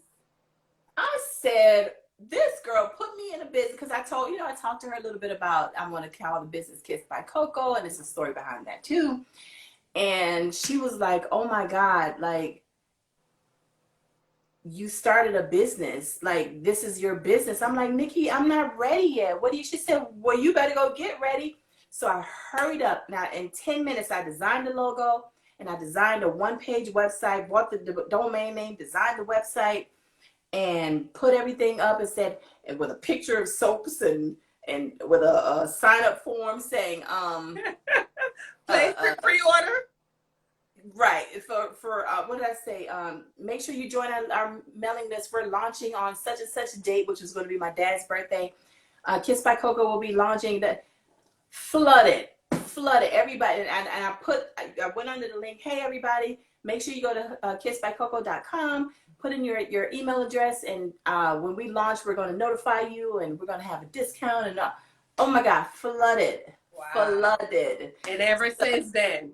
I said, this girl put me in a business because I talked to her a little bit about, I want to call the business Kiss by Coco, and there's a story behind that too. And she was like, oh my God, like, you started a business. Like, this is your business. I'm like, Nikki, I'm not ready yet. She said, well, you better go get ready. So I hurried up. Now, in 10 minutes, I designed the logo, and I designed a one-page website, bought the domain name, designed the website, and put everything up and said, and with a picture of soaps and with a sign-up form saying, Place for pre-order. Right. For what did I say? Make sure you join our mailing list. We're launching on such and such a date, which is going to be my dad's birthday. Kiss by Coco will be launching. Flooded everybody. And I went under the link. Hey, everybody, make sure you go to kissbycoco.com, put in your email address. And when we launch, we're going to notify you, and we're going to have a discount. And oh my God, flooded. Wow. Flooded. And ever since then.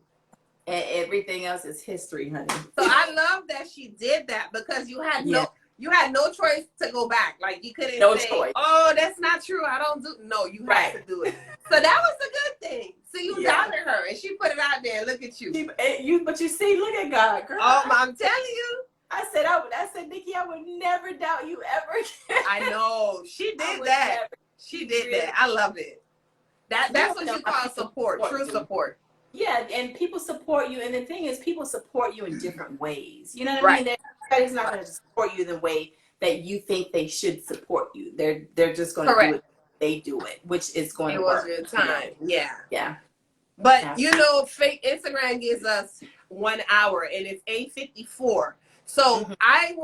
And everything else is history, honey. So I love that she did that, because you had no choice to go back. Like, you couldn't say, choice. oh, that's not true. I don't do. No, you had to do it. So that was a good thing. So you doubted her, and she put it out there. Look at you. But you see, look at God, girl. Oh, I'm telling you. I said, Nikki, I would never doubt you ever again. I know. She did that. She did that. I love it. That's what you call support. True support. Yeah, and people support you, and the thing is, people support you in different ways. You know what I mean? Everybody's not going to support you the way that you think they should support you. They're just going to do it they do it, which is going It to was work. your time. Yeah. Yeah. But you know, fake Instagram gives us 1 hour and it's 8:54. So Mhm. I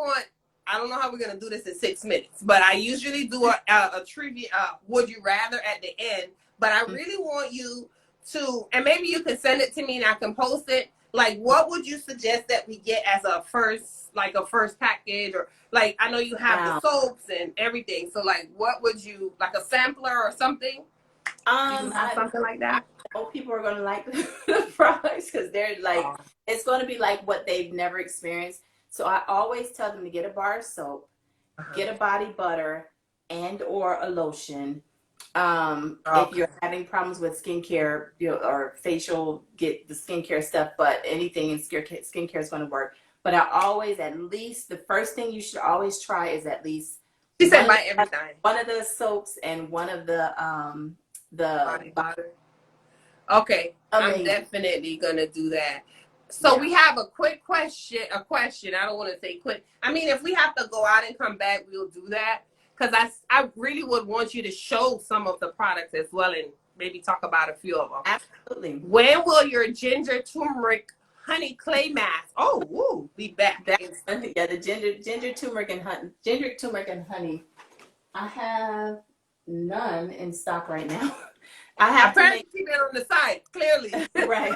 don't know how we're gonna do this in 6 minutes, but I usually do a trivia would you rather at the end. But I really want you to, and maybe you can send it to me and I can post it. Like, what would you suggest that we get as a first package, or like I know you have the soaps and everything. So like, what would you like, a sampler or something? Something like that. I know people are going to like the products because they're like, it's going to be like what they've never experienced. So I always tell them to get a bar of soap, get a body butter, and or a lotion. If you're having problems with skincare, or facial, get the skincare stuff, but anything in skincare is going to work. But I always, at least, the first thing you should always try is at least She said buy everything. one of the soaps and one of the Body butter. Okay, I'm definitely gonna do that. So we have a quick question. I don't want to say quick. I mean, if we have to go out and come back, we'll do that. Because I really would want you to show some of the products as well and maybe talk about a few of them. Absolutely. When will your ginger turmeric honey clay mask? Oh, woo, be back. Yeah, the ginger turmeric and honey. I have none in stock right now. I have to keep it on the side, clearly. Right.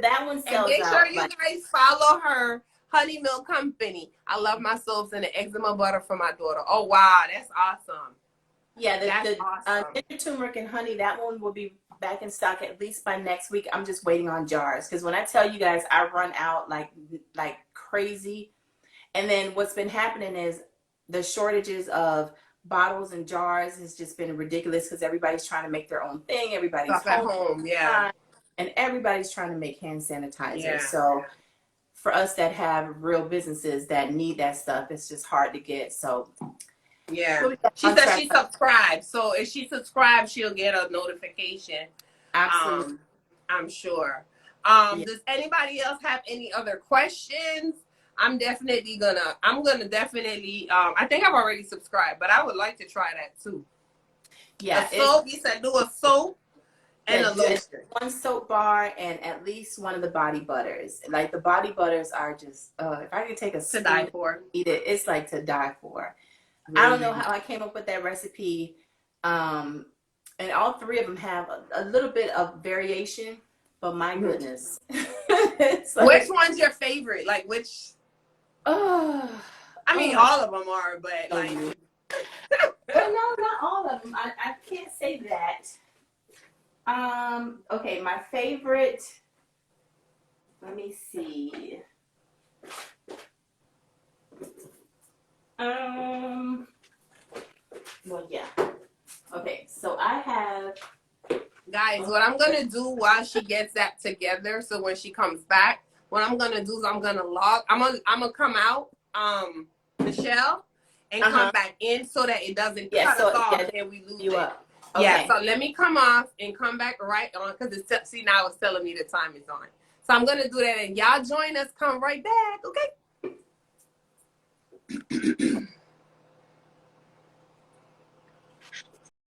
That one sells out. And make sure you guys follow her Honey Milk Company. I love my soaps and the eczema butter for my daughter. Oh wow, that's awesome. Yeah, that's awesome. Ginger turmeric and honey, that one will be back in stock at least by next week. I'm just waiting on jars because when I tell you guys, I run out like crazy. And then what's been happening is the shortages of bottles and jars has just been ridiculous because everybody's trying to make their own thing. Everybody's at home, yeah. And everybody's trying to make hand sanitizer. Yeah. So for us that have real businesses that need that stuff, it's just hard to get. So yeah, she said she subscribed. So if she subscribes, she'll get a notification. Absolutely. I'm sure. Does anybody else have any other questions? I'm gonna definitely, I think I've already subscribed, but I would like to try that too. Yeah. A soap, you said do a soap and a lotion. One soap bar and at least one of the body butters. Like the body butters are just, if I could take a spoon to die for, eat it, it's like to die for. Really? I don't know how I came up with that recipe. And all three of them have a little bit of variation, but my goodness. It's like, which one's your favorite? Like which? I mean, all of them are, but like. Well, no, not all of them. I can't say that. Okay, my favorite. Let me see. Well, yeah. Okay, so I have. Guys, what I'm gonna do while she gets that together, so when she comes back, what I'm gonna do is I'm gonna come out, Michelle, and come back in so that it doesn't cut us off and we lose it. Okay. Yeah, so let me come off and come back right on because see now it's telling me the time is on. So I'm gonna do that and y'all join us. Come right back, okay?